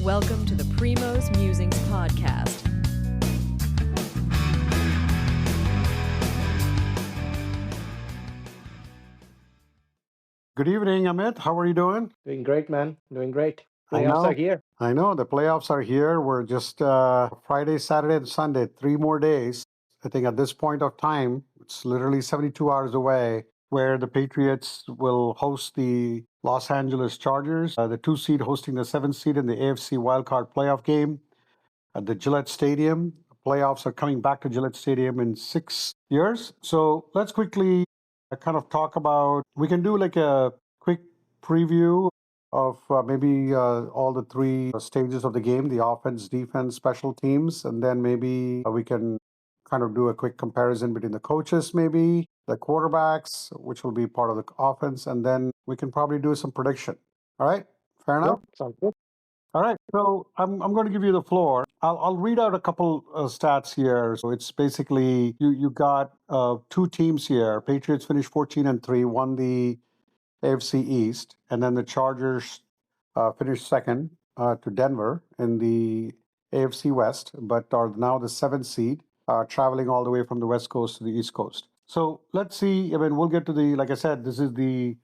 Welcome to the Primo's Musings podcast. Good evening, Amit. How are you doing? Doing great, man. Doing great. I Playoffs are know. here. I know the playoffs are here. We're just Friday, Saturday, and Sunday, 3 more days. I think at this point of time, it's literally 72 hours away, where the Patriots will host the Los Angeles Chargers, the 2 seed hosting the 7 seed in the AFC wildcard playoff game at the Gillette Stadium. Playoffs are coming back to Gillette Stadium in 6 years. So let's quickly kind of talk about, we can do like a quick preview of maybe all the three stages of the game, the offense, defense, special teams, and then maybe we can kind of do a quick comparison between the coaches, maybe the quarterbacks, which will be part of the offense, and then we can probably do some prediction. All right, fair enough. Sure, sounds good. All right, so I'm going to give you the floor. I'll read out a couple stats here. So it's basically you got two teams here. Patriots finished 14-3, won the AFC East, and then the Chargers finished second to Denver in the AFC West, but are now the 7th seed, traveling all the way from the West Coast to the East Coast. So let's see. I mean, we'll get to the, like I said, this is the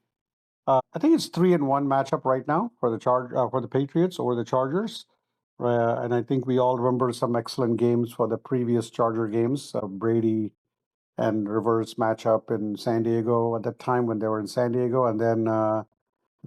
I think it's 3-1 matchup right now for the Patriots or the Chargers. And I think we all remember some excellent games for the previous Charger games, Brady and Rivers matchup in San Diego at that time when they were in San Diego, and then the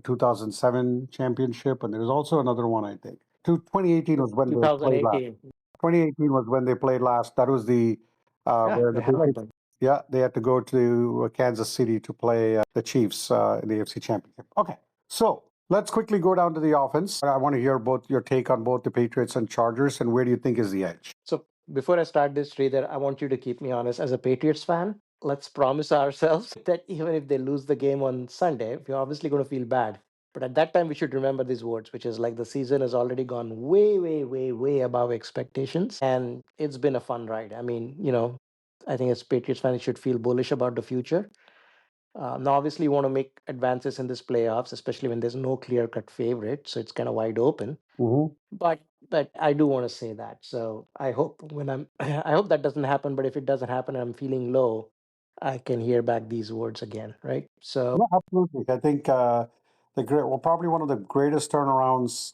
2007 championship, and there was also another one, I think. 2018 was when they played last. 2018. 2018 was when they played last. That was the Yeah, where they the haven't Patriots, done. yeah, they had to go to Kansas City to play the Chiefs in the AFC Championship. Okay, so let's quickly go down to the offense. I want to hear both your take on both the Patriots and Chargers, and where do you think is the edge? So before I start this, Sridhar, I want you to keep me honest. As a Patriots fan, let's promise ourselves that even if they lose the game on Sunday, we're obviously going to feel bad. But at that time, we should remember these words, which is like the season has already gone way, way, way, way above expectations. And it's been a fun ride. I mean, I think as Patriots fans, you should feel bullish about the future. Now, obviously, you want to make advances in this playoffs, especially when there's no clear-cut favorite, so it's kind of wide open. Mm-hmm. But I do want to say that. So I hope I hope that doesn't happen. But if it doesn't happen, and I'm feeling low, I can hear back these words again, right? So No, absolutely. I think well, probably one of the greatest turnarounds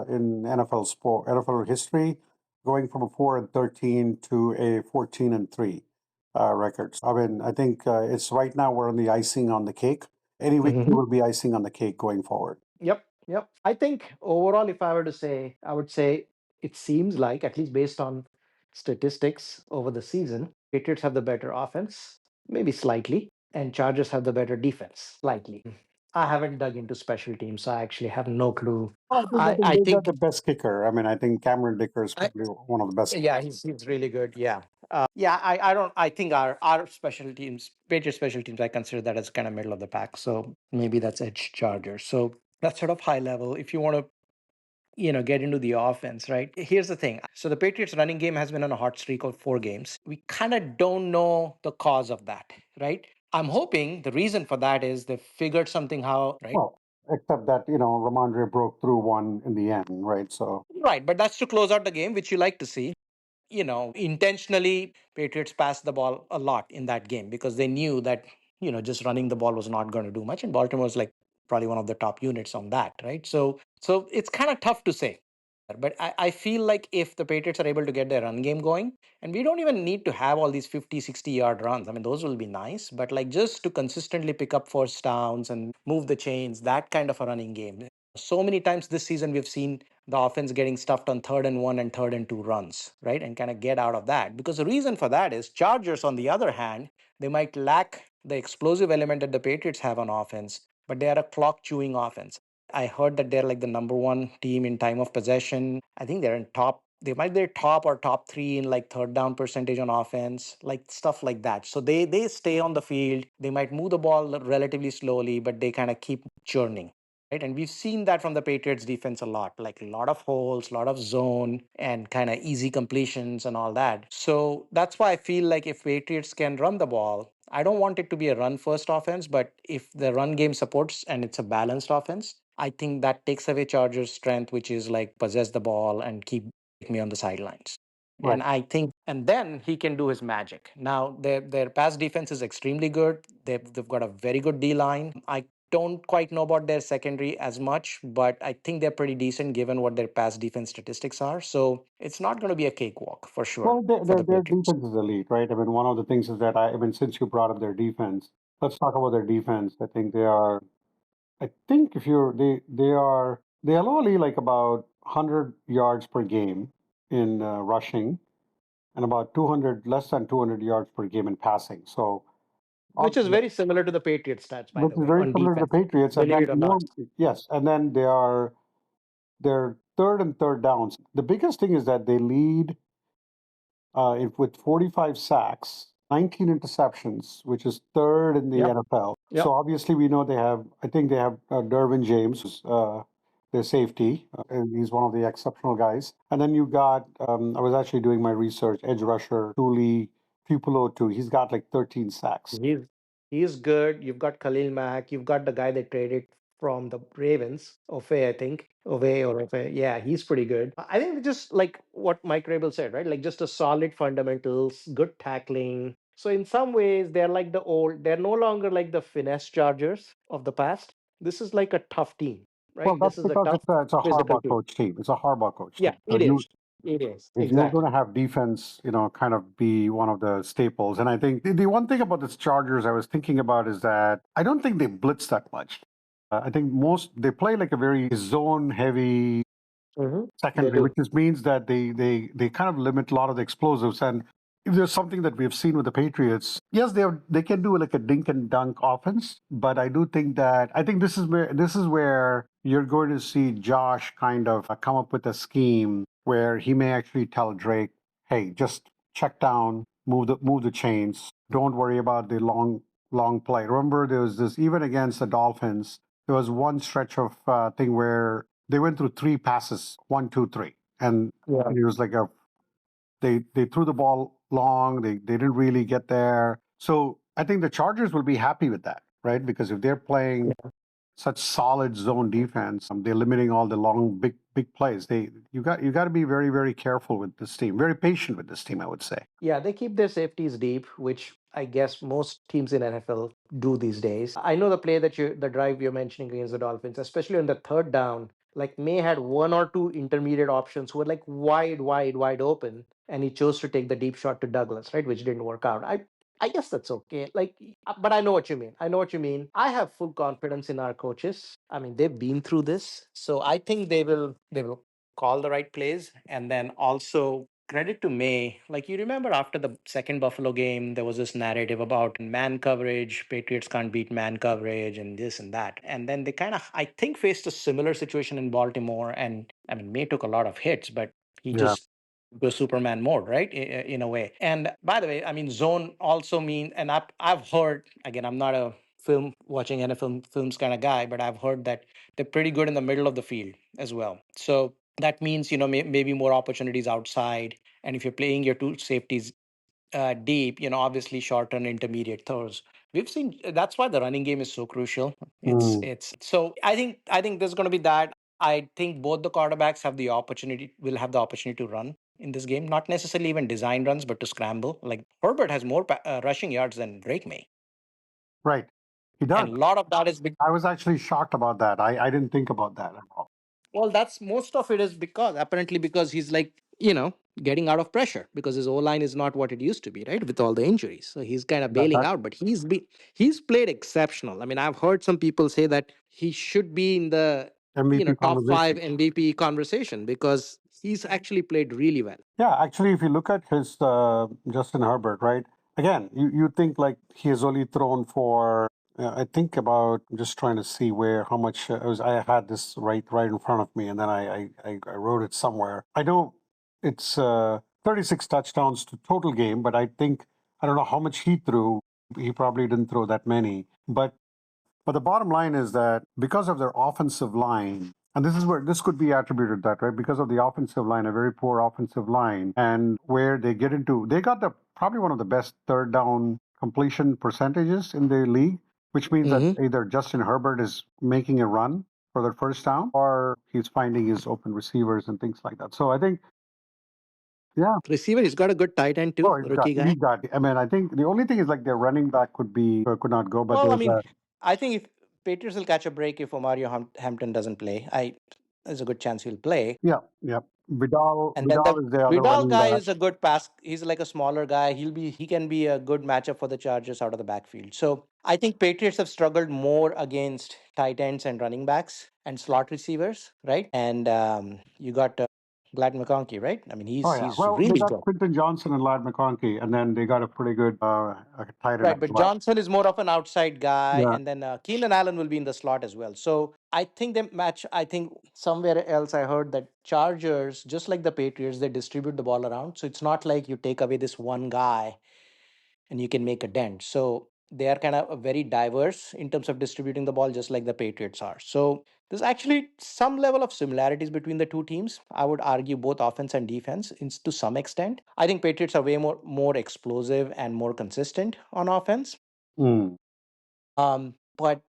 in NFL history, going from a 4-13 to a 14-3 record. I mean, I think it's right now we're on the icing on the cake. Any victory will be icing on the cake going forward. Yep, yep. I think overall, if I were to say, I would say it seems like, at least based on statistics over the season, Patriots have the better offense, maybe slightly, and Chargers have the better defense, slightly. I haven't dug into special teams, so I actually have no clue. I think I they got think the best kicker. I mean, I think Cameron Dicker is I, probably one of the best. yeah, he's really good. Yeah. Yeah, I don't I think our special teams, Patriot special teams, I consider that as kind of middle of the pack. So maybe that's edge Chargers. So that's sort of high level. If you want to get into the offense, right? Here's the thing. So the Patriots running game has been on a hot streak of 4 games. We kind of don't know the cause of that, right? I'm hoping the reason for that is they figured something out, right? Well, except that, Ramondre broke through one in the end, right? So, Right, but that's to close out the game, which you like to see. Intentionally, Patriots passed the ball a lot in that game because they knew that, just running the ball was not going to do much. And Baltimore was like probably one of the top units on that, right? So it's kind of tough to say. But I feel like if the Patriots are able to get their run game going, and we don't even need to have all these 50, 60-yard runs. I mean, those will be nice, but like just to consistently pick up first downs and move the chains, that kind of a running game. So many times this season, we've seen the offense getting stuffed on 3rd and 1 and 3rd and 2 runs, right? And kind of get out of that. Because the reason for that is Chargers, on the other hand, they might lack the explosive element that the Patriots have on offense, but they are a clock chewing offense. I heard that they're like the number one team in time of possession. I think they're in top. They might be top or top three in like third down percentage on offense, like stuff like that. So they stay on the field. They might move the ball relatively slowly, but they kind of keep churning. Right. And we've seen that from the Patriots defense a lot, like a lot of holes, a lot of zone and kind of easy completions and all that. So that's why I feel like if Patriots can run the ball, I don't want it to be a run first offense, but if the run game supports and it's a balanced offense, I think that takes away Chargers' strength, which is like possess the ball and keep me on the sidelines. Right. And I think, and then he can do his magic. Now their pass defense is extremely good. They've got a very good D line. I don't quite know about their secondary as much, but I think they're pretty decent given what their pass defense statistics are. So it's not going to be a cakewalk for sure Well, for the their Patriots. defense is elite, right? I mean, one of the things is that I mean, since you brought up their defense, let's talk about their defense. I think they are. I think if you're they allow only like about 100 yards per game in rushing and about 200 less than 200 yards per game in passing. So Which is very similar to the Patriots stats, by which the is way, very on similar to the defense. Patriots. And Believe then it or not. more, yes, and then they're third and third downs. The biggest thing is that they lead with 45 sacks, 19 interceptions, which is third in the Yep. NFL. Yep. So obviously, we know I think they have Derwin James, who's their safety, and he's one of the exceptional guys. And then you got, I was actually doing my research, edge rusher, Tuli Pupilo, too. He's got like 13 sacks. He's he's good. You've got Khalil Mack. You've got the guy they traded from the Ravens, Ofe, I think. Ove or Ofe. Yeah, he's pretty good. I think just like what Mike Rabel said, right? Like just a solid fundamentals, good tackling. So in some ways, they're no longer like the finesse Chargers of the past. This is like a tough team, Well, right? that's This is a because tough it's a physical Harbaugh team. coach team. It's a Harbaugh coach Yeah, team. So it is. It is. if you're going Exactly. to have defense, kind of be one of the staples. And I think the one thing about this Chargers I was thinking about is that I don't think they blitz that much. I think they play like a very zone heavy They secondary, which do. just means that they kind of limit a lot of the explosives. And if there's something that we have seen with the Patriots, yes, they can do like a dink and dunk offense, but I think this is where you're going to see Josh kind of come up with a scheme where he may actually tell Drake, "Hey, just check down, move the chains. Don't worry about the long play." Remember, there was this even against the Dolphins. There was one stretch of thing where they went through three passes, one, two, three, and Yeah. it was like they threw the ball long. They didn't really get there. So I think the Chargers will be happy with that, right? Because if they're playing such solid zone defense, they're limiting all the long big plays. You got to be very very careful with this team, very patient with this team, I would say. Yeah, they keep their safeties deep, which I guess most teams in NFL do these days. I know the drive you're mentioning against the Dolphins, especially on the third down, like May had one or two intermediate options who were like wide open, and he chose to take the deep shot to Douglas, right, which didn't work out. I guess that's okay. But I know what you mean. I know what you mean. I have full confidence in our coaches. I mean, they've been through this, so I think they will call the right plays, and then also credit to May. Like you remember after the second Buffalo game, there was this narrative about man coverage, Patriots can't beat man coverage, and this and that. And then they kind of, I think, faced a similar situation in Baltimore. And I mean, May took a lot of hits, but he Yeah. just go Superman mode, right? In a way. And by the way, I mean, zone also mean, and I've heard, again, I'm not a film watching NFL films kind of guy, but I've heard that they're pretty good in the middle of the field as well. So that means maybe more opportunities outside, and if you're playing your two safeties deep, obviously short and intermediate throws. We've seen that's why the running game is so crucial. Mm. It's so I think there's going to be that. I think both the quarterbacks will have the opportunity to run in this game, not necessarily even design runs, but to scramble. Like Herbert has more rushing yards than Drake May, Right. He does. and a lot of that is I was actually shocked about that. I didn't think about that at all. Well, that's most of it is because he's like, getting out of pressure because his O line is not what it used to be, right? With all the injuries. So he's kind of That, bailing that out, but he's played exceptional. I mean, I've heard some people say that he should be in the, MVP top five conversation. MVP conversation because he's actually played really well. Yeah, actually, if you look at his Justin Herbert, right? Again, you think like he has only thrown for. I think about. I'm just trying to see how much I had this right in front of me, and then I wrote it somewhere. I know it's 36 touchdowns to total game, but I don't know how much he threw. He probably didn't throw that many, but the bottom line is that because of their offensive line, and this is where this could be attributed that, right? Because of the offensive line, a very poor offensive line, and where they got probably one of the best third down completion percentages in the league, which means that Hmm. either Justin Herbert is making a run for their first down, or he's finding his open receivers and things like that. So I think, yeah. Receiver, he's got a good tight end too, Oh, he's got rookie guy. he's got. I mean, I think the only thing is like their running back could not go, but Well, I there's mean, a I think if Patriots will catch a break if Omario Hampton doesn't play, there's a good chance he'll play. yeah, yeah. And then Vidal the is the other Vidal running guy back. is a good pass. He's like a smaller guy. He can be a good matchup for the Chargers out of the backfield. So I think Patriots have struggled more against tight ends and running backs and slot receivers, right? And you got Glad McConkey, right? I mean, Oh yeah. he's Well, they really got good. Quinton Johnson and Lad McConkey, and then they got a pretty good tight end Right, as but well. Johnson is more of an outside guy, Yeah. and then Keenan Allen will be in the slot as well. So I think they match. I think somewhere else I heard that Chargers, just like the Patriots, they distribute the ball around. So it's not like you take away this one guy and you can make a dent. So they are kind of very diverse in terms of distributing the ball, just like the Patriots are. So there's actually some level of similarities between the two teams. I would argue both offense and defense to some extent. I think Patriots are way more explosive and more consistent on offense. Mm. But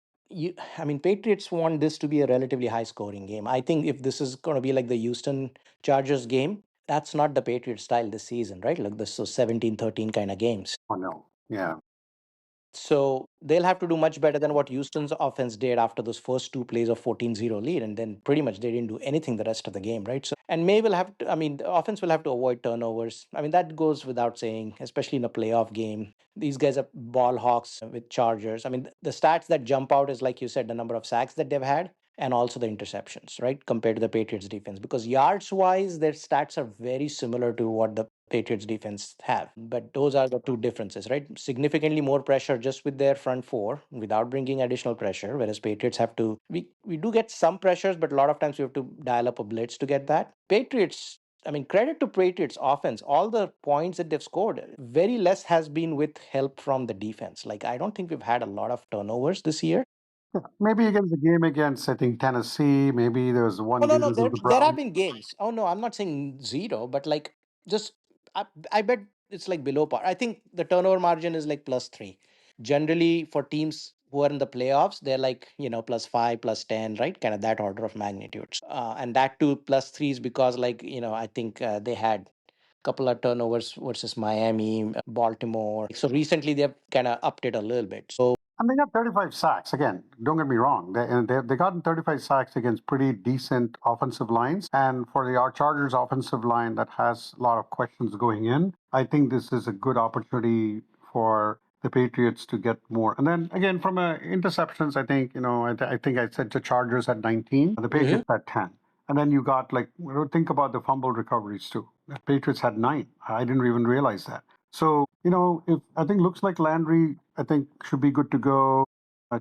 I mean, Patriots want this to be a relatively high scoring game. I think if this is going to be like the Houston Chargers game, that's not the Patriots style this season, right? Like this, so 17-13 kind of games. Oh no. Yeah. So they'll have to do much better than what Houston's offense did after those first two plays of 14-0 lead. And then pretty much they didn't do anything the rest of the game, right? So, and May will have to, I mean, the offense will have to avoid turnovers. I mean, that goes without saying, especially in a playoff game. These guys are ball hawks with Chargers. I mean, the stats that jump out is, like you said, the number of sacks that they've had and also the interceptions, right? Compared to the Patriots defense. Because yards wise, their stats are very similar to what the Patriots defense have. But those are the two differences, right? Significantly more pressure just with their front four without bringing additional pressure, whereas Patriots have to, we do get some pressures, but a lot of times we have to dial up a blitz to get that. Patriots, I mean, credit to Patriots offense. All the points that they've scored, very less has been with help from the defense. Like, I don't think we've had a lot of turnovers this year. Yeah. Maybe against the game against I think Tennessee. Maybe there was Oh one no, game no, against the there have Browns. been games. Oh no, I'm not saying zero, but like just I bet it's like below par. I think the turnover margin is like +3. Generally, for teams who are in the playoffs, they're like +5, +10, right? Kind of that order of magnitude. And that too +3 is because like I think they had a couple of turnovers versus Miami, Baltimore. So recently they've kind of upped it a little bit. So And they got 35 sacks. Again, don't get me wrong. They got 35 sacks against pretty decent offensive lines. And for the Chargers offensive line that has a lot of questions going in, I think this is a good opportunity for the Patriots to get more. And then again, from interceptions, I think, I think I said the Chargers had 19, the Mhm. Patriots had 10. And then you got like, think about the fumble recoveries too. The Patriots had 9. I didn't even realize that. So, if I think looks like Landry, I think should be good to go.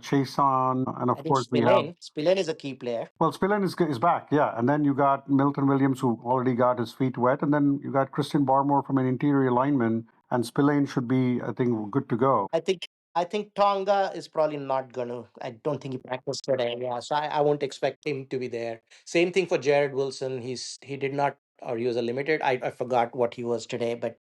Chase on, and I of think course we have. Spillane is a key player. Well, Spillane is back, yeah, and then you got Milton Williams who already got his feet wet, and then you got Christian Barmore from an interior lineman, and Spillane should be, I think, good to go. I think Tonga is probably not gonna. I don't think he practiced today. Yeah, so I won't expect him to be there. Same thing for Jared Wilson. He did not, or he was a limited. I forgot what he was today, but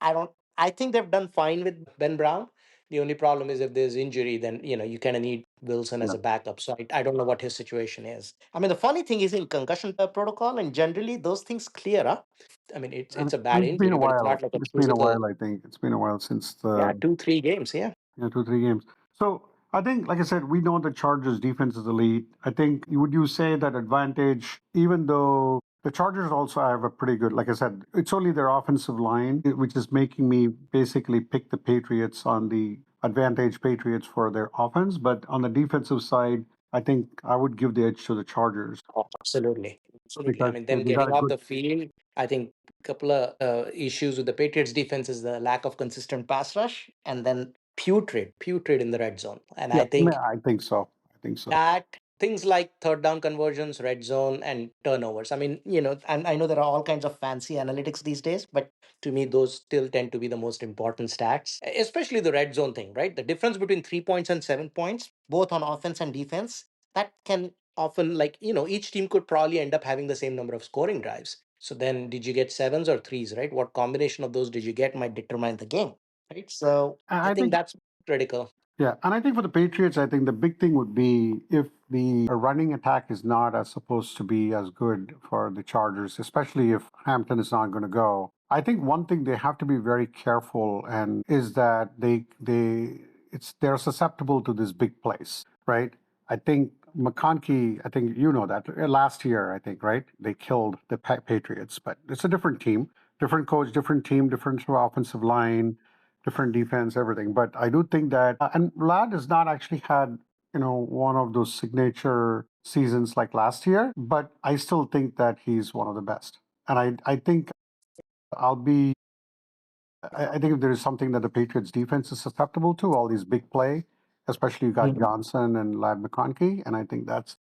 I don't. I think they've done fine with Ben Brown. The only problem is if there's injury, then you kind of need Wilson as Yeah. a backup. So I don't know what his situation is. I mean, the funny thing is in concussion protocol, and generally those things clear up. I mean, And it's a bad it's been injury, a but it's while. not like a It's been a physical. while, I think. It's been a while since Yeah, the 2-3 games. Yeah. 2 3 games. So I think, like I said, we know the Chargers defense is elite. I think would you say that advantage, even though the Chargers also have a pretty good, like I said, it's only their offensive line, which is making me basically pick the Patriots on the advantage Patriots for their offense. But on the defensive side, I think I would give the edge to the Chargers Oh, absolutely. Absolutely. I because mean, them they got getting a off good. the field, I think a couple of issues with the Patriots defense is the lack of consistent pass rush and then putrid in the red zone. And Yeah, I think I think so. I think so. that things like third down conversions, red zone, and turnovers. I mean, and I know there are all kinds of fancy analytics these days, but to me, those still tend to be the most important stats, especially the red zone thing, right? The difference between 3 points and 7 points, both on offense and defense, that can often, like, each team could probably end up having the same number of scoring drives. So then, did you get sevens or threes, right? What combination of those did you get might determine the game, right? So I I think think that's critical. Yeah, and I think for the Patriots, I think the big thing would be if the running attack is not as supposed to be as good for the Chargers, especially if Hampton is not going to go. I think one thing they have to be very careful and is that they're susceptible to this big plays, right? I think McConkey, I think you know that last year, I think, right? They killed the Patriots, but it's a different team, different coach, different team, different offensive line, different defense, everything. But I do think that, and Lad has not actually had, one of those signature seasons like last year, but I still think that he's one of the best. And I think I'll be, I think if there is something that the Patriots defense is susceptible to, all these big play, especially you got Johnson and Lad McConkey, and I think that's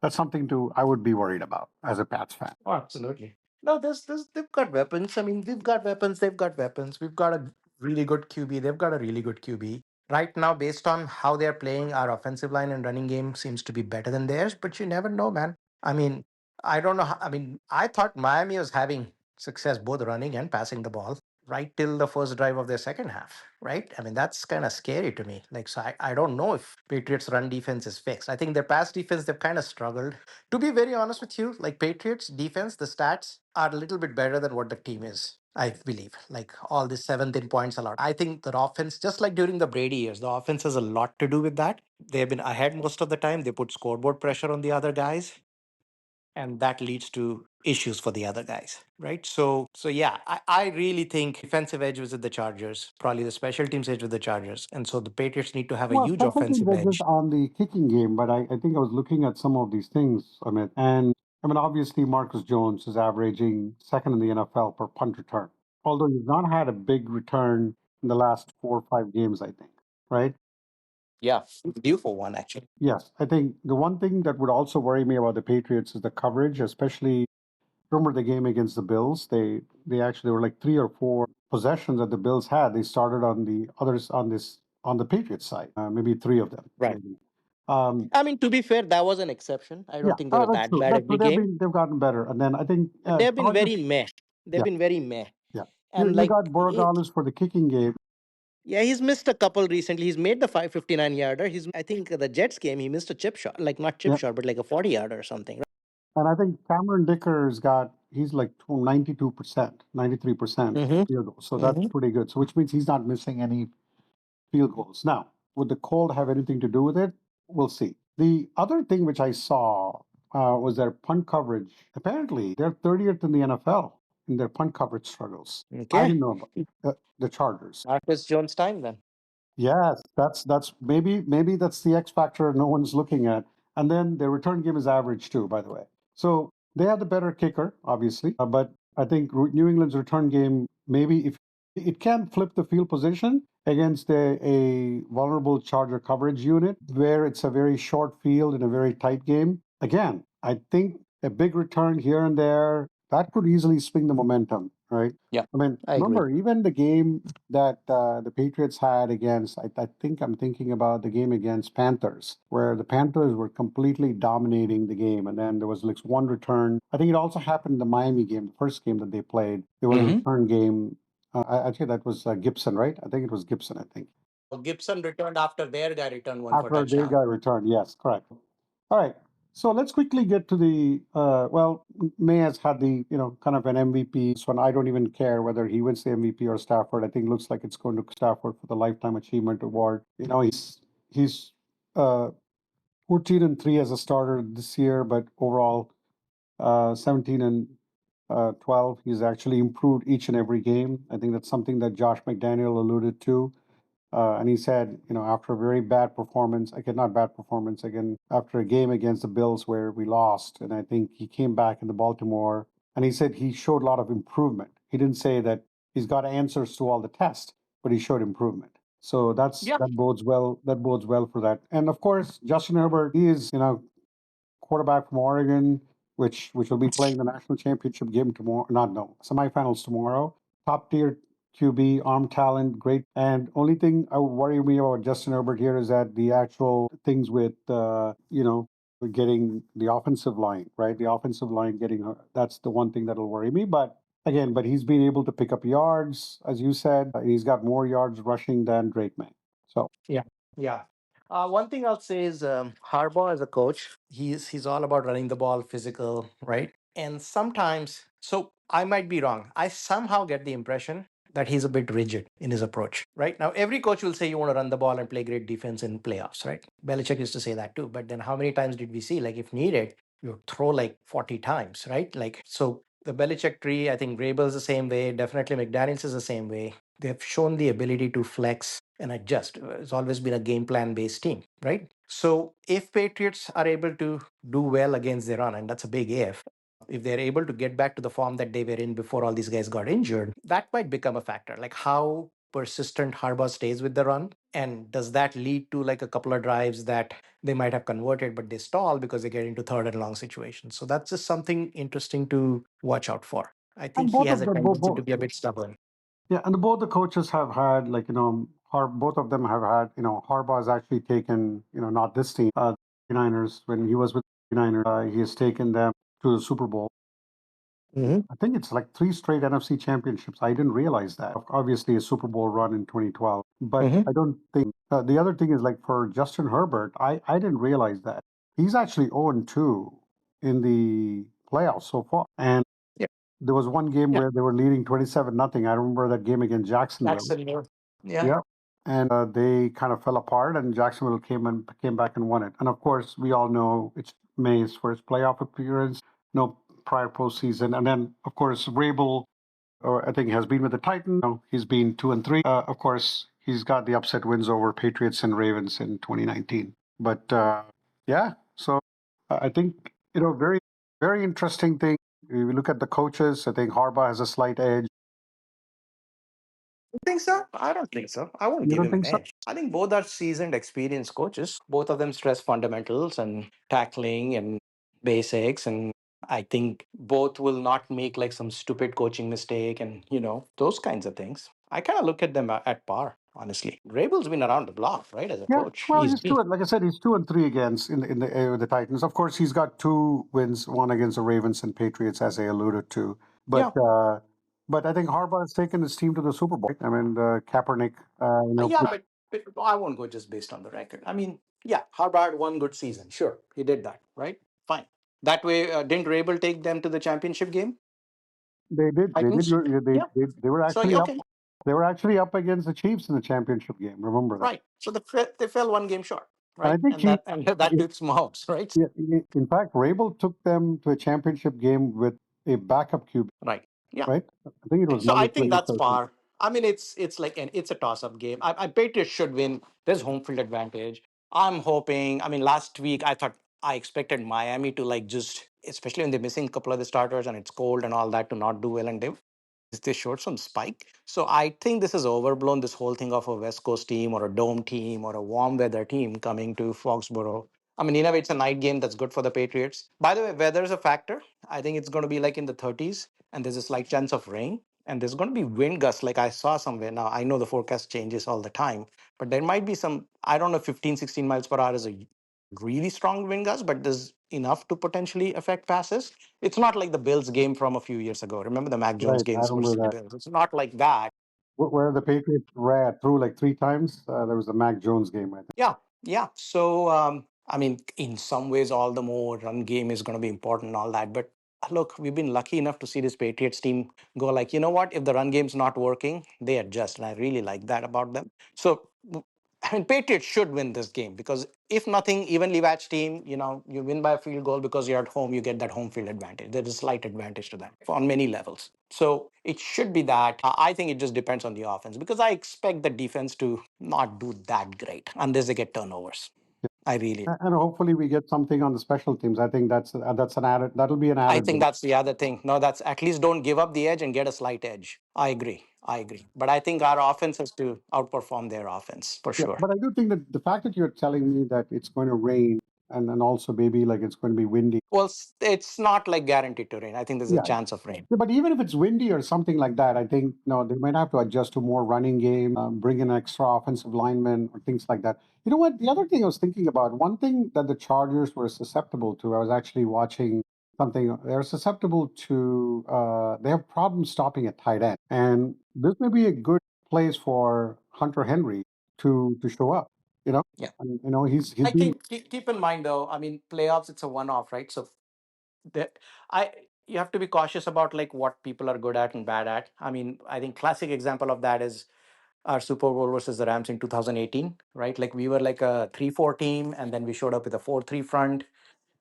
something I would be worried about as a Pats fan. Oh, absolutely. No, they've got weapons. I mean, we've got weapons. They've got weapons. We've got a really good QB. They've got a really good QB. Right now, based on how they're playing, our offensive line and running game seems to be better than theirs, but you never know, man. I mean, I don't know. I mean, I thought Miami was having success both running and passing the ball right till the first drive of their second half, right? I mean, that's kind of scary to me. Like, so I don't know if Patriots' run defense is fixed. I think their pass defense, they've kind of struggled. To be very honest with you, like Patriots defense, the stats are a little bit better than what the team is. I believe, like all the 17 points allowed. I think that offense, just like during the Brady years, the offense has a lot to do with that. They've been ahead most of the time. They put scoreboard pressure on the other guys, and that leads to issues for the other guys, right? So yeah, I really think defensive edge was with the Chargers, probably the special teams edge with the Chargers, and so the Patriots need to have a Well, huge special teams offensive are just edge. on the kicking game, but I think I was looking at some of these things, Amit, and I mean, obviously, Marcus Jones is averaging second in the NFL per punt return, although he's not had a big return in the last 4 or 5 games, I think, right? Yeah, due for one actually. Yes, I think the one thing that would also worry me about the Patriots is the coverage, especially remember the game against the Bills. They actually there were like 3 or 4 possessions that the Bills had. They started on the others on the Patriots side, maybe 3 of them, Right. maybe. Um, I mean, to be fair, that was an exception. I yeah, don't think they were that's that true. bad That's true. every game. They've gotten better, and then I think But they've been Chargers. very meh. They've Yeah, been very meh. yeah. You And you like, got Borregales for the kicking game. yeah, he's missed a couple recently. He's made the 559 yarder. I think the Jets game, he missed a chip shot, like not chip Yeah, shot, but like a 40 yarder or something. and I think Cameron Dicker's he's like 92%, 93% Mm-hmm. field goal. So that's Mm-hmm. pretty good. So which means he's not missing any field goals. Now, would the cold have anything to do with it? We'll see. The other thing which I saw was their punt coverage. Apparently, they're 30th in the NFL in their punt coverage struggles. I Okay. didn't know about the Chargers. Marcus Jones time then. Yes, that's maybe that's the X factor no one's looking at. And then their return game is average too, by the way. So they have the better kicker, obviously, but I think New England's return game maybe if it can flip the field position against a vulnerable Charger coverage unit where it's a very short field in a very tight game. Again, I think a big return here and there that could easily swing the momentum, right? Yeah, I mean, I agree. remember even the game that the Patriots had against, I think I'm thinking about the game against Panthers, where the Panthers were completely dominating the game. And then there was like one return. I think it also happened in the Miami game, the first game that they played. There was a Mm-hmm. return game. I think that was Gibson, right? I think it was Gibson, I think. Gibson returned after their guy returned one for After their touchdown. guy returned. Yes, correct. All right. So let's quickly get to the well, May has had the kind of an MVP. So I don't even care whether he wins the MVP or Stafford. I think it looks like it's going to Stafford for the Lifetime Achievement Award. He's uh, 14-3 as a starter this year, but overall 17 and 12. He's actually improved each and every game. I think that's something that Josh McDaniel alluded to. And he said, after a very bad performance, again, not bad performance, again, after a game against the Bills where we lost, and I think he came back in the Baltimore, and he said he showed a lot of improvement. He didn't say that he's got answers to all the tests, but he showed improvement. So Yeah. that bodes well. That bodes well for that. And of course, Justin Herbert, he is, quarterback from Oregon, which will be playing the national championship game tomorrow. Not no semifinals tomorrow. Top tier QB, arm talent, great. And only thing I worry me about Justin Herbert here is that the actual things with getting the offensive line right. The offensive line getting that's the one thing that'll worry me. But again, he's been able to pick up yards, as you said. He's got more yards rushing than Drake May. So Yeah. Yeah. One thing I'll say is Harbaugh as a coach, he's all about running the ball, physical, right? And sometimes, so I might be wrong. I somehow get the impression that he's a bit rigid in his approach, right? Now, every coach will say you want to run the ball and play great defense in playoffs, right? Belichick used to say that too. But then how many times did we see, like, if needed, you throw like 40 times, right? Like, so the Belichick tree, I think Vrabel's the same way. Definitely McDaniels is the same way. They've shown the ability to flex and adjust. It's always been a game plan based team, right? So if Patriots are able to do well against the run, and that's a big if they're able to get back to the form that they were in before all these guys got injured, that might become a factor. Like how persistent Harbaugh stays with the run, and does that lead to like a couple of drives that they might have converted, but they stall because they get into third and long situations. So that's just something interesting to watch out for. I think And he both has of a them, tendency to be a bit stubborn. yeah, and both the coaches have had like both of them have had Harbaugh has actually taken not this team, 49ers when he was with the 49ers, he has taken them to the Super Bowl. Hmm. I think it's like three straight NFC championships. I didn't realize that. Obviously, a Super Bowl run in 2012, but Hmm. I don't think the other thing is like for Justin Herbert. I didn't realize that he's actually 0-2 in the playoffs so far, and Yeah. there was one game Yeah. where they were leading 27-0. I remember that game against Jacksonville. Jacksonville. Yeah. Yeah. And they kind of fell apart, and Jacksonville came back and won it. And of course, we all know it's May's first playoff appearance, no prior postseason. And then, of course, Rabel, or I think, has been with the Titans. He's been 2-3. Of course, he's got the upset wins over Patriots and Ravens in 2019. But yeah, so I think very very interesting thing. If you look at the coaches, I think Harbaugh has a slight edge. You think so? I don't think so. I won't You give don't him an think so? edge. I think both are seasoned, experienced coaches. Both of them stress fundamentals and tackling and basics. And I think both will not make like some stupid coaching mistake and, those kinds of things. I kind of look at them at par, honestly. Rabel's been around the block, right, as a Yeah, coach. well, He's he's been. two. Like I said, he's 2-3 against with the Titans. Of course, he's got two wins, one against the Ravens and Patriots, as I alluded to. But Yeah. I think Harbaugh has taken his team to the Super Bowl. I mean, Kaepernick, Yeah, but I won't go just based on the record. I mean, yeah, Harbaugh had one good season. Sure, he did that, right? Fine. That way, didn't Rabel take them to the championship game? they did, Titans? they, Yeah. they were So, actually up. okay, They were actually up against the Chiefs in the championship game. Remember that? right. So they fell one game short, And I right? think And that took Mahomes, right? yeah, in fact, Rabel took them to a championship game with a backup QB, Right. Yeah. right? I think it was So I Malik think Willis that's or something. par. I mean, it's like it's a toss-up game. I Patriots should win. There's home field advantage. I'm hoping. I mean, last week I thought I expected Miami to like just, especially when they're missing a couple of the starters and it's cold and all that, to not do well, and they showed some spike. So I think this is overblown. This whole thing of a West Coast team or a dome team or a warm weather team coming to Foxborough. I mean, in a way, it's a night game that's good for the Patriots. By the way, weather is a factor. I think it's going to be like in the 30s, and there's a slight chance of rain. And there's going to be wind gusts, like I saw somewhere. Now, I know the forecast changes all the time, but there might be some, I don't know, 15, 16 miles per hour is a really strong wind gust, but there's enough to potentially affect passes. It's not like the Bills game from a few years ago. Remember the Mac Jones Right, I games remember versus the that. Bills? It's not like that. Where the Patriots threw like three times. There was the Mac Jones game, I think. Yeah, yeah. So, I mean, in some ways, all the more run game is going to be important and all that. But look, we've been lucky enough to see this Patriots team go like, you know what? If the run game's not working, they adjust. And I really like that about them. So, I mean, Patriots should win this game because if nothing, evenly matched team, you win by a field goal because you're at home, you get that home field advantage. There's a slight advantage to that on many levels. So it should be that. I think it just depends on the offense because I expect the defense to not do that great unless they get turnovers. I really. And hopefully we get something on the special teams. I think that's an added. That'll be an I added think bonus. that's the other thing. No, that's at least don't give up the edge and get a slight edge. I agree. I agree. But I think our offense has to outperform their offense for Yeah, sure. but I do think that the fact that you're telling me that it's going to rain and also maybe like it's going to be windy. Well, it's not like guaranteed to rain. I think there's a Yeah. chance of rain. Yeah, but even if it's windy or something like that, I think they might have to adjust to more running game, bring in extra offensive linemen or things like that. You know what? The other thing I was thinking about, one thing that the Chargers were susceptible to, I was actually watching something. They're susceptible to. They have problems stopping at tight end, and this may be a good place for Hunter Henry to show up. Yeah. He's I been. think keep in mind though, I mean, playoffs it's a one-off, right? So that I you have to be cautious about like what people are good at and bad at. I mean, I think classic example of that is our Super Bowl versus the Rams in 2018, right? Like we were like a 3-4 team, and then we showed up with a 4-3 front.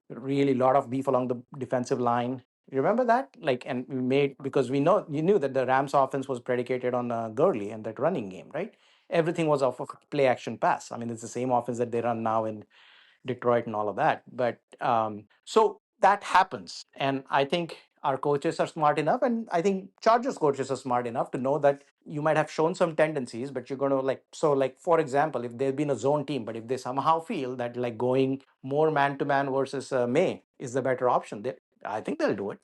Really, lot of beef along the defensive line. You remember that? Like, and we made because you knew that the Rams offense was predicated on Gurley and that running game, right? Everything was off of play action pass. I mean, it's the same offense that they run now in Detroit and all of that. But so that happens. And I think our coaches are smart enough, and I think Chargers coaches are smart enough to know that you might have shown some tendencies, but you're going to like, for example, if they've been a zone team, but if they somehow feel that like going more man to man versus May is the better option, I think they'll do it.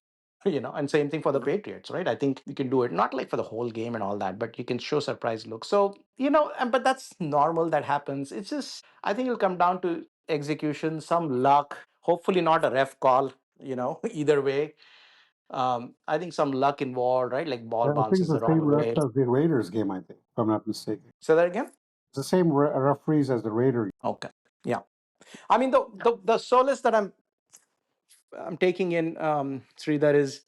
And same thing for the Patriots, right? I think you can do it, not like for the whole game and all that, but you can show surprise looks. So, but that's normal. That happens. It's just, I think it'll come down to execution, some luck, hopefully not a ref call, either way. I think some luck involved, right? Like ball I think it's bounces the the same wrong refs way. as the Raiders game. I think, if I'm not mistaken. Say that again? It's the same referees as the Raiders. Okay. Yeah. I mean, the solace that I'm taking in, Sridhar, is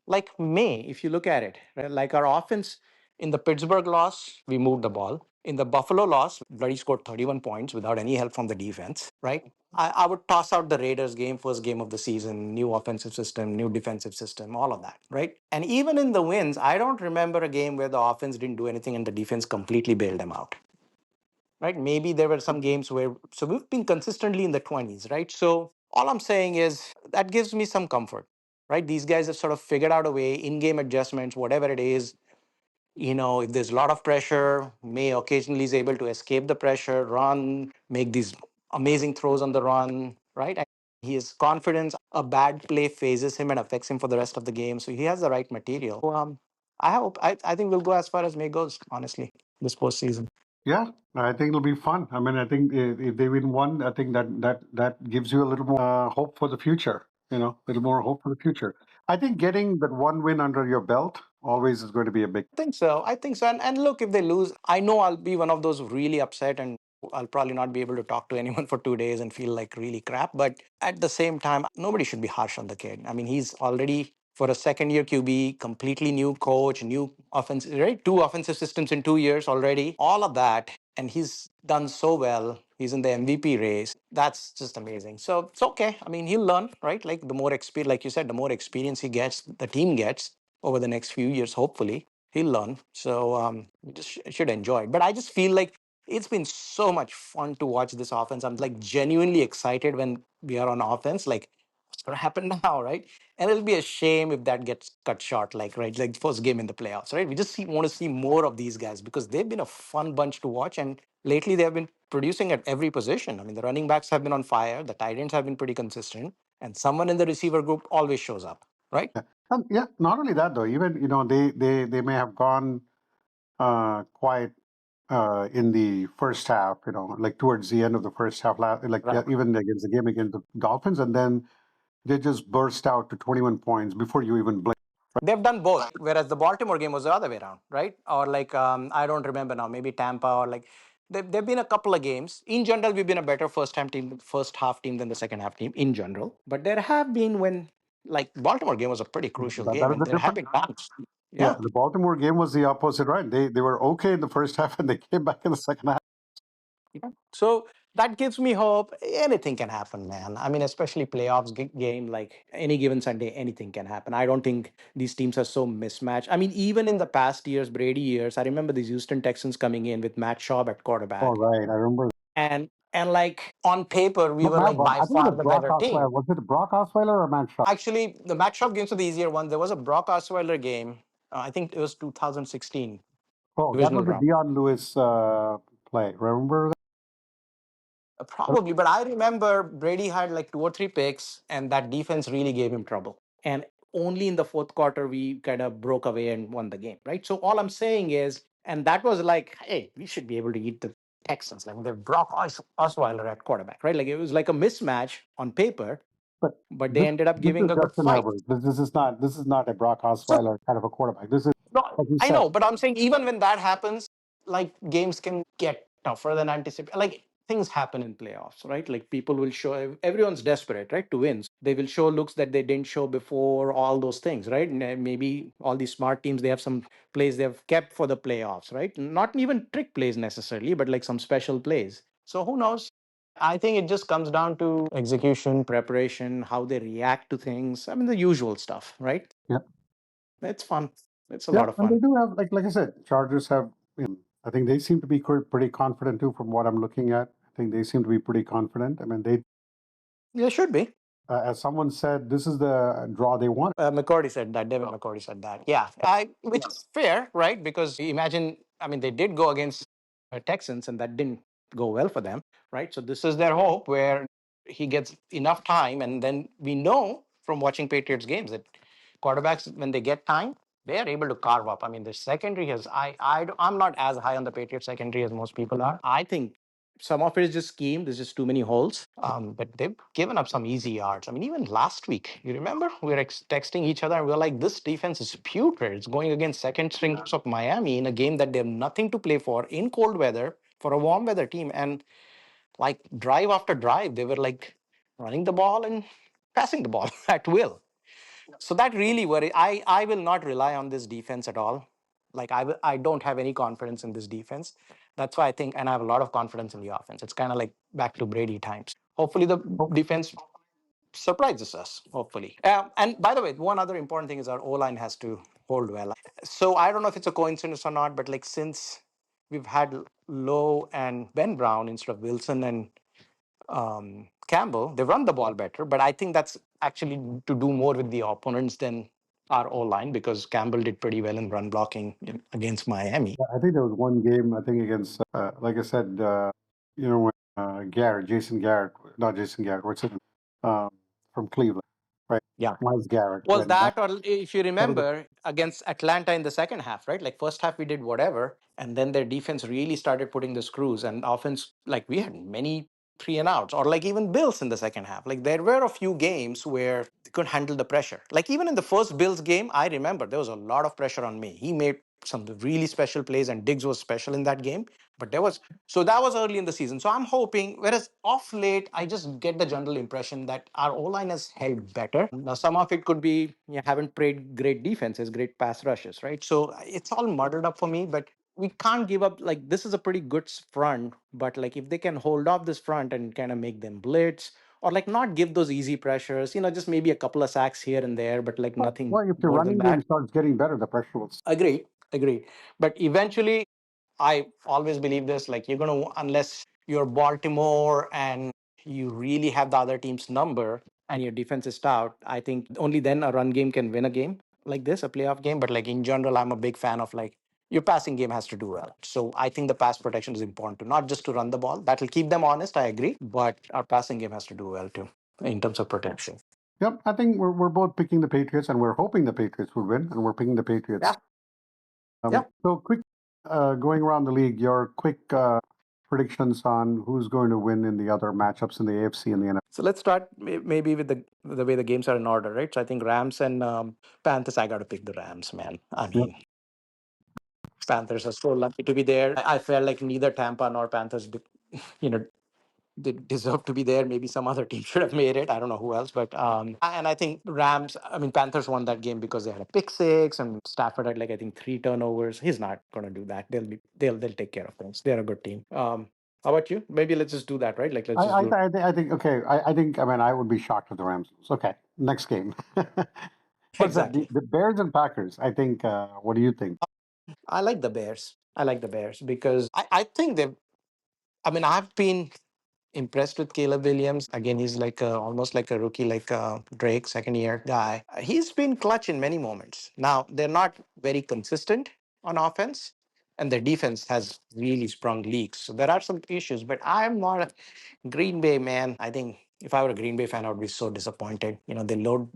like May, if you look at it, right? Like our offense in the Pittsburgh loss, we moved the ball. In the Buffalo loss, Bloody scored 31 points without any help from the defense, right? I would toss out the Raiders game, first game of the season, new offensive system, new defensive system, all of that, right? And even in the wins, I don't remember a game where the offense didn't do anything and the defense completely bailed them out, right? Maybe there were some games where, so we've been consistently in the 20s, right? So all I'm saying is that gives me some comfort, right? These guys have sort of figured out a way, in game adjustments, whatever it is. If there's a lot of pressure, May occasionally is able to escape the pressure, run, make these amazing throws on the run, right? And he has confidence. A bad play phases him and affects him for the rest of the game. So he has the right material. I think we'll go as far as May goes, honestly, this postseason. Yeah, I think it'll be fun. I mean, I think if they win one, I think that gives you a little more hope for the future. A little more hope for the future. I think getting that one win under your belt always is going to be a big. I think so. And look, if they lose, I know I'll be one of those really upset, and I'll probably not be able to talk to anyone for 2 days and feel like really crap. But at the same time, nobody should be harsh on the kid. I mean, he's already, for a second year QB, completely new coach, new offense, right? Two offensive systems in 2 years already, all of that. And he's done so well. He's in the MVP race. That's just amazing. So it's okay. I mean, he'll learn, right? Like the more experience, like you said, the more experience he gets, the team gets over the next few years, hopefully he'll learn. So we just should enjoy it. But I just feel like it's been so much fun to watch this offense. I'm like genuinely excited when we are on offense. Like, what's going to happen now, right? And it'll be a shame if that gets cut short, like first game in the playoffs, right? We just want to see more of these guys because they've been a fun bunch to watch, and lately they have been producing at every position. I mean, the running backs have been on fire, the tight ends have been pretty consistent, and someone in the receiver group always shows up, right? Yeah, not only that though. Even they may have gone quiet in the first half. Like towards the end of the first half, like Right. even against the game against the Dolphins, and then they just burst out to 21 points before you even blink. They've done both, whereas the Baltimore game was the other way around, right? Or like, I don't remember now, maybe Tampa or like, there've been a couple of games. In general, we've been a better first half team than the second half team in general. But there have been when, like, Baltimore game was a pretty crucial That game, is and the there have difference. been times. Yeah, Yeah. the Baltimore game was the opposite, right? They were okay in the first half, and they came back in the second half. Yeah. So that gives me hope. Anything can happen, man. I mean, especially playoffs game, like any given Sunday, anything can happen. I don't think these teams are so mismatched. I mean, even in the past years, Brady years, I remember these Houston Texans coming in with Matt Schaub at Oh, quarterback. right, I remember. And like on paper, we were Matt, like by I think it far was the Brock better team. Osweiler. Was it Brock Osweiler or Matt Schaub? Actually, the Matt Schaub games were the easier ones. There was a Brock Osweiler game. I think it was 2016 Oh, that divisional was the round. Dion Lewis play. Remember that? Probably, but I remember Brady had like two or three picks, and that defense really gave him trouble. And only in the fourth quarter, we kind of broke away and won the game, right? So all I'm saying is, and that was like, hey, we should be able to eat the Texans. Like they Brock Osweiler at quarterback, right? Like it was like a mismatch on paper, But but they this ended up this giving is a good Justin fight. Herbert. This is not a Brock So Osweiler kind of a quarterback. This is, no, like you I said. know, but I'm saying even when that happens, like games can get tougher than anticipated. Like things happen in playoffs, right? Like people will show, everyone's desperate, right, to win. They will show looks that they didn't show before, all those things, right? And maybe all these smart teams, they have some plays they've kept for the playoffs, right? Not even trick plays necessarily, but like some special plays. So who knows? I think it just comes down to execution, preparation, how they react to things. I mean, the usual stuff, right? Yeah. It's fun. It's a Yeah, lot of and fun. they do have, like I said, Chargers have. I think they seem to be pretty confident too, from what I'm looking at. I think they seem to be pretty confident. I mean, they, They should be. as someone said, this is the draw they want. McCordy said that. David McCordy said that. Yeah, which is fair, right? Because imagine, I mean, they did go against Texans, and that didn't go well for them, right? So this is their hope, where he gets enough time, and then we know from watching Patriots games that quarterbacks, when they get time, they are able to carve up. I mean, the secondary has. I'm not as high on the Patriots secondary as most people are. I think some of it is just scheme. There's just too many holes. But they've given up some easy yards. I mean, even last week, you remember, we were texting each other and we are like, this defense is putrid. It's going against second strings of Miami in a game that they have nothing to play for in cold weather for a warm weather team. And like drive after drive, they were like running the ball and passing the ball at will. So that really worries. I will not rely on this defense at all. Like I don't have any confidence in this defense. That's why I think, and I have a lot of confidence in the offense. It's kind of like back to Brady times. Hopefully the defense surprises us. Hopefully. And by the way, one other important thing is our O line has to hold well. So I don't know if it's a coincidence or not, but like since we've had Lowe and Ben Brown instead of Wilson and Campbell, they run the ball better, but I think that's actually to do more with the opponents than our O line, because Campbell did pretty well in run blocking against Miami. Yeah, I think there was one game, I think against, like I said, when Jason Garrett, not Jason Garrett, what's it, um, from Cleveland, right? Yeah. Miles Garrett. Was When that, or if you that was remember, against Atlanta in the second half, right? Like first half we did whatever, and then their defense really started putting the screws, and offense, like we had many three and outs, or like even Bills in the second half. Like there were a few games where they couldn't handle the pressure. Like even in the first Bills game, I remember there was a lot of pressure on me. He made some really special plays, and Diggs was special in that game. But there was, so that was early in the season. So I'm hoping, whereas off late, I just get the general impression that our O line has held better. Now, some of it could be you haven't played great defenses, great pass rushes, right? So it's all muddled up for me, but we can't give up. Like this is a pretty good front, but like if they can hold off this front and kind of make them blitz, or like not give those easy pressures, just maybe a couple of sacks here and there, but like nothing well, if the more than running game that. starts getting better, the pressure will. Agreed, agreed. But eventually, I always believe this, like you're going to, unless you're Baltimore and you really have the other team's number and your defense is stout, I think only then a run game can win a game like this, a playoff game. But like in general, I'm a big fan of like your passing game has to do well. So I think the pass protection is important to not just to run the ball. That'll keep them honest, I agree. But our passing game has to do well too in terms of protection. Yep, I think we're both picking the Patriots, and we're hoping the Patriots would win, and we're picking the Patriots. Yeah. Yeah. So quick, going around the league, your quick predictions on who's going to win in the other matchups in the AFC and the NFC. So let's start maybe with the way the games are in order, right? So I think Rams and Panthers. I got to pick the Rams, man. I Yep. mean, Panthers are so lucky to be there. I felt like neither Tampa nor Panthers, you know, they deserve to be there. Maybe some other team should have made it. I don't know who else, but and I think Rams. I mean, Panthers won that game because they had a pick six, and Stafford had like I think three turnovers. He's not going to do that. They'll take care of things. They're a good team. How about you? Maybe let's just do that, right? Like let's just do. I think okay. I think, I mean, I would be shocked if the Rams lose. Okay, next game. What's that? Exactly. The Bears and Packers. I think. What do you think? I like the Bears. I like the Bears because I think they've. I mean, I've been impressed with Caleb Williams. Again, he's like almost like a rookie, like Drake, second year guy. He's been clutch in many moments. Now, they're not very consistent on offense, and their defense has really sprung leaks. So there are some issues, but I'm not a Green Bay man. I think if I were a Green Bay fan, I would be so disappointed. They load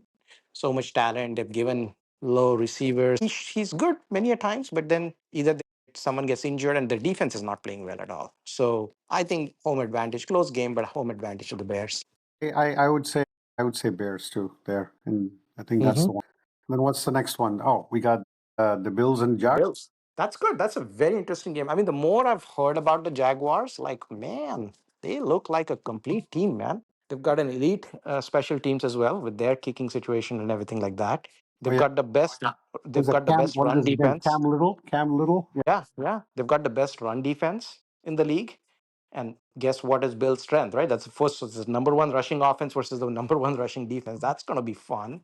so much talent. They've given low receivers. He's good many a times, but then either someone gets injured and the defense is not playing well at all. So I think home advantage, close game, but home advantage to the Bears. I would say Bears too there, and I think that's the one. Then what's the next one? Oh, we got the Bills and Jags. Bills. That's good. That's a very interesting game. I mean, the more I've heard about the Jaguars, like, man, they look like a complete team, man. They've got an elite special teams as well with their kicking situation and everything like that. Oh They've yeah, got the best. was They've it got the best What is run his name? defense. Cam Little. Yeah. Yeah, yeah. They've got the best run defense in the league. And guess what is Bill's strength, right? That's the first. So it's the number one rushing offense versus the number one rushing defense. That's going to be fun.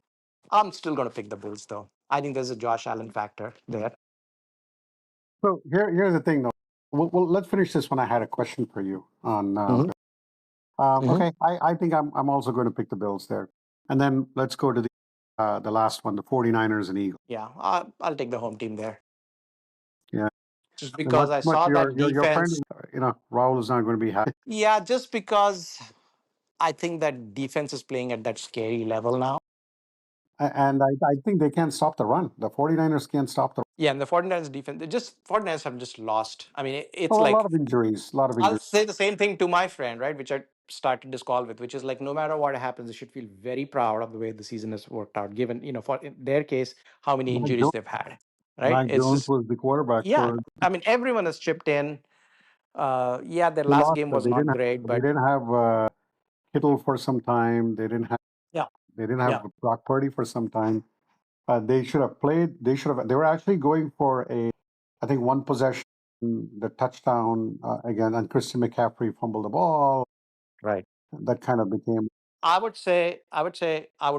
I'm still going to pick the Bills, though. I think there's a Josh Allen factor there. So here's the thing, though. Let's finish this one. I had a question for you on. Hmm. Hmm. Okay, I think I'm also going to pick the Bills there, and then let's go to the last one, the 49ers and Eagles. Yeah, I'll take the home team there. Yeah, Just and because I what saw that your friend, defense. Raul is not going to be happy. Yeah, just because I think that defense is playing at that scary level now. And I think they can't stop the run. The 49ers can't stop the. Yeah, and the 49ers defense, they just 49ers have just lost. I mean, A it's lot like of injuries, a lot of I'll injuries. say the same thing to my friend, right, which I started this call with, which is like no matter what happens, they should feel very proud of the way the season has worked out, given, for in their case, how many Mac injuries Jones, they've had, right? Mac It's Jones just, was the quarterback yeah, for. I mean, everyone has chipped in. Yeah, their They last lost. game was not great, They but didn't have Kittle for some time. yeah, They didn't have yeah, Brock Purdy for some time. They should have played. They should have. They were actually going for I think one possession, the touchdown again, and Christian McCaffrey fumbled the ball. right. That kind of became. I would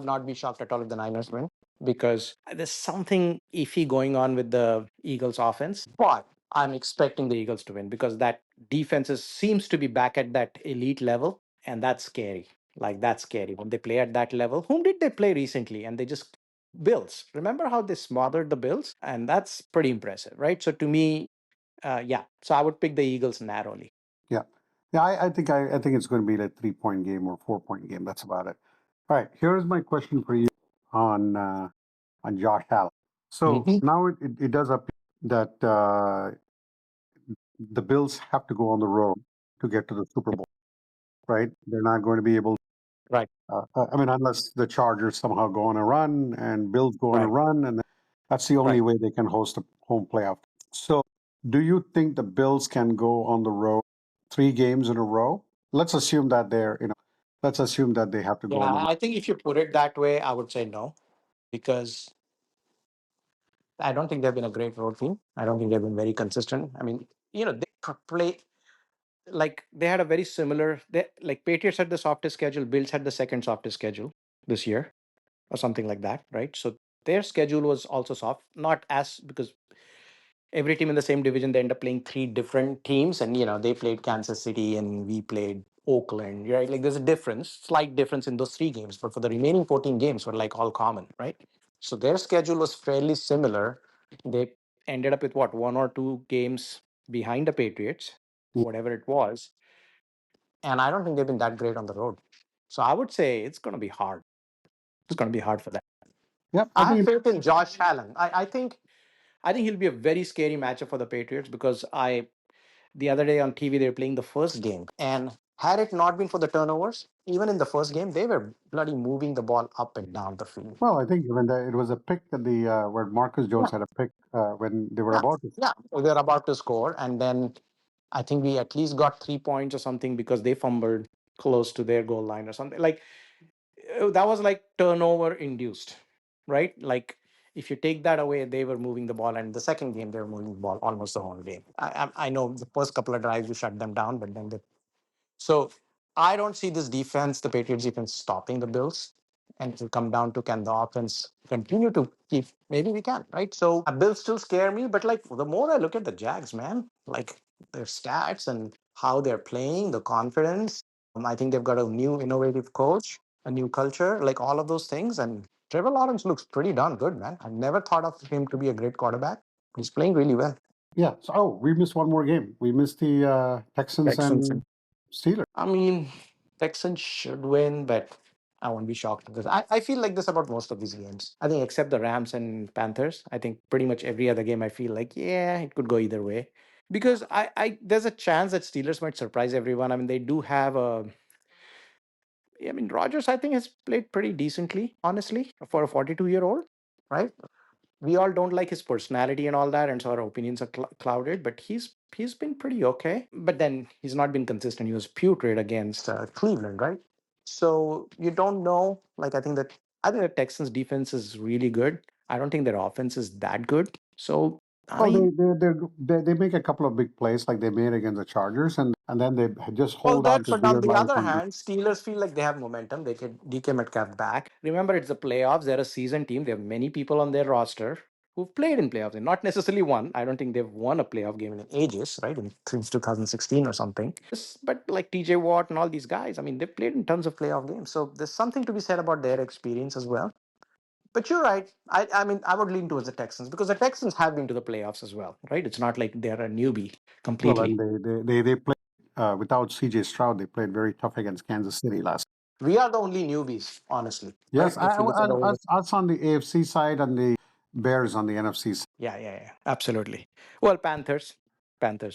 not be shocked at all if the Niners win because there's something iffy going on with the Eagles offense. But I'm expecting the Eagles to win because that seems to be back at that elite level, and that's scary. Like that's scary when they play at that level. Whom did they play recently? And they just Bills. Remember how they smothered the Bills? And that's pretty impressive, right? So to me, yeah. So I would pick the Eagles narrowly. Yeah, yeah. I think it's going to be like 3 point game or 4 point game. That's about it. All right. Here's my question for you on Josh Allen. So Mhm. now it does appear that the Bills have to go on the road to get to the Super Bowl, right? They're not going to be able. Right. I mean, unless the Chargers somehow go on a run and Bills go on a Right. run, and that's the only Right. way they can host a home playoff. So, do you think the Bills can go on the road 3 games in a row? Let's assume that let's assume that they have to go on the Yeah, road. I think if you put it that way, I would say no because I don't think they've been a great road team. I don't think they've been very consistent. I mean, they play like they had a very similar. Like Patriots had the softest schedule, Bills had the second softest schedule this year, or something like that, right? So their schedule was also soft, not as because every team in the same division they end up playing three different teams, and they played Kansas City and we played Oakland, right? Like there's a difference, slight difference in those 3 games, but for the remaining 14 games were like all common, right? So their schedule was fairly similar. They ended up with what, 1 or 2 games behind the Patriots, whatever it was, and I don't think they've been that great on the road. So I would say it's going to be hard. It's going to be hard for them. Yep, I I have think. faith in Josh Allen. I think he'll be a very scary matchup for the Patriots because the other day on TV they were playing the first game, and had it not been for the turnovers, even in the first game they were bloody moving the ball up and down the field. Well, I think when it was a pick at the where Marcus Jones Yeah, had a pick when they were yeah, about to. yeah. They're about to score, and then I think we at least got 3 points or something because they fumbled close to their goal line or something. Like that was like turnover induced, right? Like if you take that away, they were moving the ball, and the second game they were moving the ball almost the whole game. I know the first couple of drives you shut them down, but then so I don't see this defense, the Patriots defense, stopping the Bills. And it'll come down to can the offense continue to keep? Maybe we can, right? So Bills still scare me, but like the more I look at the Jags, man, like their stats and how they're playing, the confidence. I think they've got a new innovative coach, a new culture, like all of those things. And Trevor Lawrence looks pretty darn good, man. I never thought of him to be a great quarterback. He's playing really well. Yeah. So, we missed one more game. We missed the Texans Texans. and Steelers. I mean, Texans should win, but I won't be shocked because I feel like this about most of these games. I think except the Rams and Panthers, I think pretty much every other game I feel like, yeah, it could go either way. Because I there's a chance that Steelers might surprise everyone. I mean, they do have I mean, Rogers, I think, has played pretty decently, honestly, for a 42-year-old, right? We all don't like his personality and all that, and so our opinions are clouded. But he's been pretty okay. But then he's not been consistent. He was putrid against Cleveland, right? So you don't know. Like I think the Texans defense is really good. I don't think their offense is that good. So Well, I they make a couple of big plays like they made against the Chargers, and then they just well, hold on that, to but on dear the life. other And hand, Steelers feel like they have momentum. They get DK Metcalf back. Remember, it's the playoffs. They're a seasoned team. They have many people on their roster who've played in playoffs and not necessarily won. I don't think they've won a playoff game in ages, right? Since 2016 or something. But like TJ Watt and all these guys, I mean, they've played in tons of playoff games. So there's something to be said about their experience as well. But you're right. I mean, I would lean towards the Texans because the Texans have been to the playoffs as well, right? It's not like they're a newbie well, completely. and they played without CJ Stroud. They played very tough against Kansas City last. We are the only newbies, honestly, right? Yes, If you look at all us on the AFC side and the Bears on the NFC side. yeah, absolutely. Well, Panthers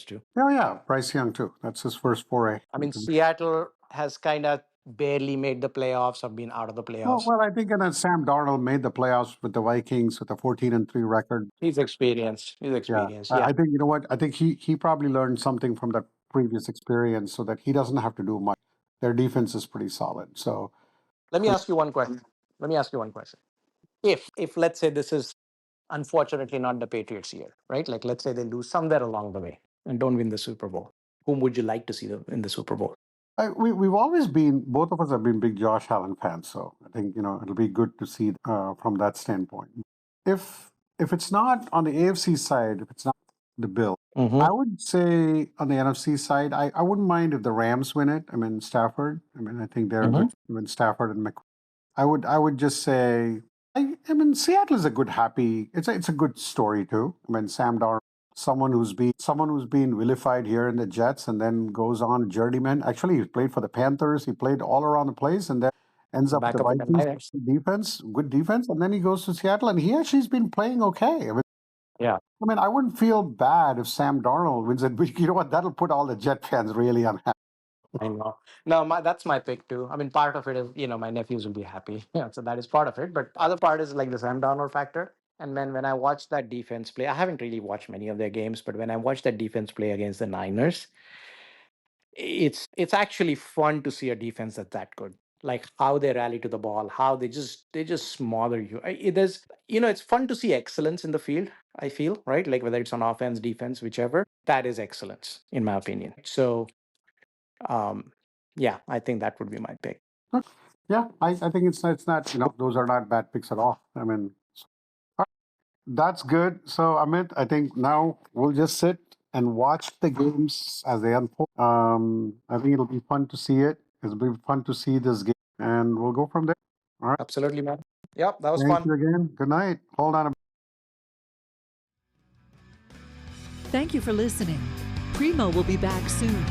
too. Oh yeah, Bryce Young too. That's his first foray. I mean, Seattle has kind of barely made the playoffs or been out of the Well, playoffs. well, I think and then Sam Darnold made the playoffs with the Vikings with a 14-3 record. He's experienced. He's Yeah, experienced. I Yeah. think you know what? I think he probably learned something from that previous experience, so that he doesn't have to do much. Their defense is pretty solid. So Let me ask you one question. Let me ask you one question. If let's say this is unfortunately not the Patriots year, right? Like let's say they lose somewhere along the way and don't win the Super Bowl. Whom would you like to see in the Super Bowl? we've always been, both of us have been big Josh Allen fans. So I think it'll be good to see from that standpoint. If it's not on the AFC side, if it's not the Bill, Mm-hmm. I would say on the NFC side, I wouldn't mind if the Rams win it. I mean Stafford. I mean I think they're a good. I mean Stafford and McCoy. I would just say I mean Seattle is a good happy. It's a good story too. I mean Sam Darnold, someone who's been vilified here in the Jets and then goes on journeyman. Actually, he played for the Panthers. He played all around the place and then ends up with the Backup with the Vikings Niners. defense, good defense, and then he goes to Seattle and he actually has been playing okay. Yeah. I mean, I wouldn't feel bad if Sam Darnold wins it, but you know what? That'll put all the Jet fans really unhappy. I know. No, that's my pick too. I mean, part of it is, my nephews will be happy. Yeah, so that is part of it. But other part is like the Sam Darnold factor. And then when I watch that defense play, I haven't really watched many of their games, but when I watch that defense play against the Niners, it's actually fun to see a defense that's that good. Like how they rally to the ball, how they just smother you. It's fun to see excellence in the field. I feel right, like whether it's on offense, defense, whichever, that is excellence in my opinion. So yeah, I think that would be my pick. Yeah, I think it's not, those are not bad picks at all. I mean, that's good. So, Amit, I think now we'll just sit and watch the games as they unfold. I think it'll be fun to see it. It'll be fun to see this game, and we'll go from there. All right. Absolutely, man. Yep, that was Thank fun. you again. Good night. Hold on. Thank you for listening. Primo will be back soon.